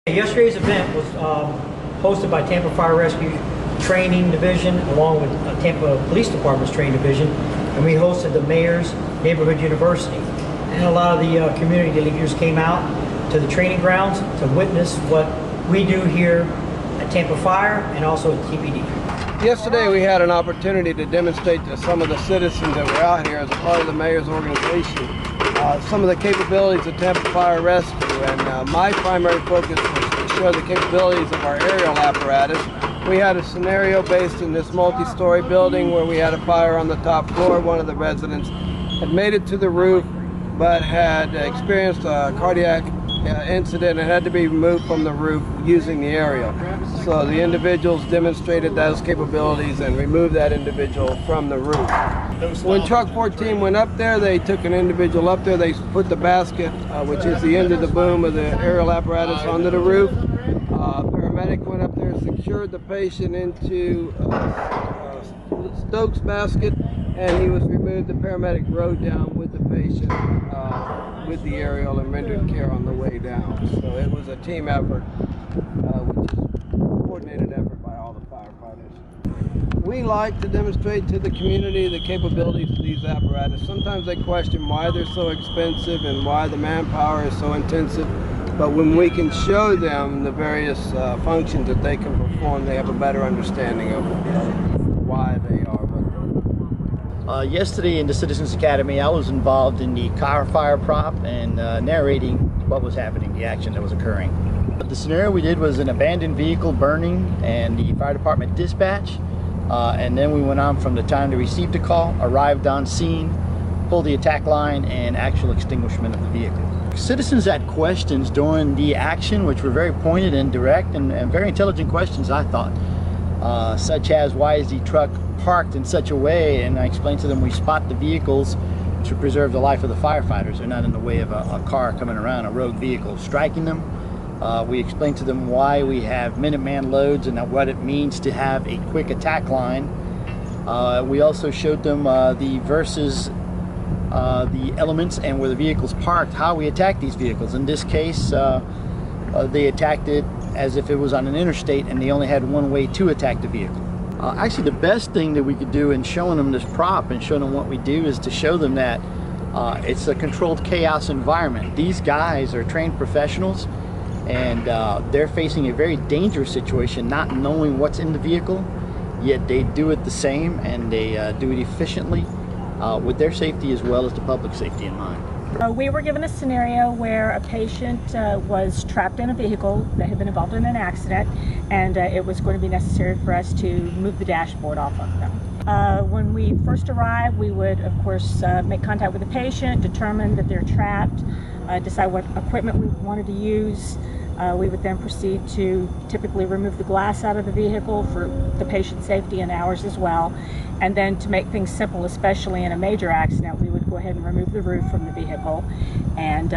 Yesterday's event was hosted by Tampa Fire Rescue Training Division along with Tampa Police Department's Training Division, and we hosted the Mayor's Neighborhood University. And a lot of the community leaders came out to the training grounds to witness what we do here at Tampa Fire and also at TPD. Yesterday we had an opportunity to demonstrate to some of the citizens that were out here as a part of the Mayor's organization some of the capabilities of Tampa Fire Rescue, and my primary focus was to show the capabilities of our aerial apparatus. We had a scenario based in this multi-story building where we had a fire on the top floor. One of the residents had made it to the roof but had experienced a cardiac incident and had to be removed from the roof using the aerial. So the individuals demonstrated those capabilities and removed that individual from the roof. When Truck 14 went up there, they took an individual up there. They put the basket, which is the end of the boom of the aerial apparatus, onto the roof. Paramedic went up there, secured the patient into Stokes' basket, and he was removed. The paramedic rode down with the patient with the aerial and rendered care on the way down. So it was a team effort, which is a coordinated effort by all the firefighters. We like to demonstrate to the community the capabilities of these apparatus. Sometimes they question why they're so expensive and why the manpower is so intensive. But when we can show them the various functions that they can perform, they have a better understanding of why they are what they are. Yesterday in the Citizens Academy, I was involved in the car fire prop and narrating what was happening, the action that was occurring. The scenario we did was an abandoned vehicle burning and the fire department dispatch. And then we went on from the time they received the call, arrived on scene, pulled the attack line, and actual extinguishment of the vehicle. Citizens had questions during the action which were very pointed and direct and very intelligent questions, I thought, such as why is the truck parked in such a way, and I explained to them we spot the vehicles to preserve the life of the firefighters. They're not in the way of a car coming around, a rogue vehicle striking them. We explained to them why we have Minuteman loads and what it means to have a quick attack line. We also showed them the elements and where the vehicle's parked, how we attack these vehicles. In this case, they attacked it as if it was on an interstate and they only had one way to attack the vehicle. Actually, the best thing that we could do in showing them this prop and showing them what we do is to show them that it's a controlled chaos environment. These guys are trained professionals, and they're facing a very dangerous situation, not knowing what's in the vehicle, yet they do it the same, and they do it efficiently with their safety as well as the public safety in mind. We were given a scenario where a patient was trapped in a vehicle that had been involved in an accident, and it was going to be necessary for us to move the dashboard off of them. When we first arrived, we would, of course, make contact with the patient, determine that they're trapped, decide what equipment we wanted to use. We would then proceed to typically remove the glass out of the vehicle for the patient's safety and ours as well. And then to make things simple, especially in a major accident, we would go ahead and remove the roof from the vehicle and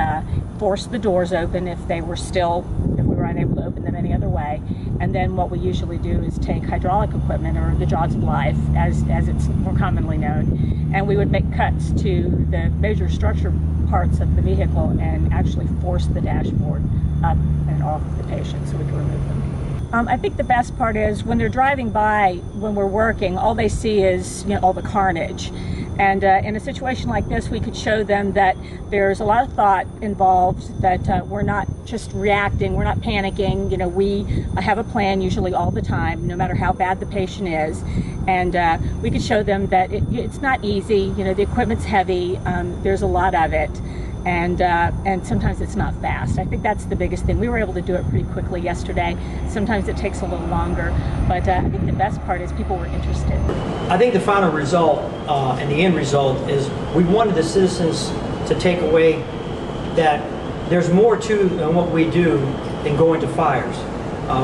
force the doors open if we were unable to open them any other way. And then what we usually do is take hydraulic equipment, or the jaws of life as it's more commonly known, and we would make cuts to the major structure parts of the vehicle and actually force the dashboard up and off the patient so we can remove them. I think the best part is when they're driving by, when we're working, all they see is all the carnage. And in a situation like this, we could show them that there's a lot of thought involved, that we're not just reacting, we're not panicking. We have a plan usually all the time, no matter how bad the patient is. And we could show them that it's not easy, the equipment's heavy, there's a lot of it. And sometimes it's not fast. I think that's the biggest thing. We were able to do it pretty quickly yesterday. Sometimes it takes a little longer, but I think the best part is people were interested. I think the final result and the end result is we wanted the citizens to take away that there's more to what we do than going to fires.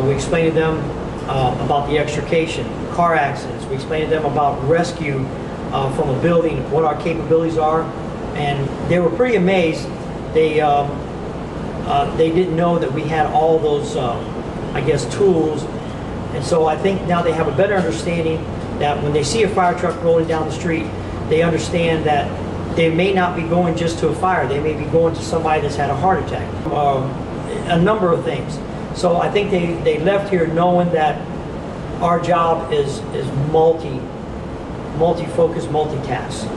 We explained to them about the extrication, car accidents. We explained to them about rescue from a building, what our capabilities are. And they were pretty amazed. They didn't know that we had all those, tools. And so I think now they have a better understanding that when they see a fire truck rolling down the street, they understand that they may not be going just to a fire. They may be going to somebody that's had a heart attack. A number of things. So I think they left here knowing that our job is multi-focus, multitask.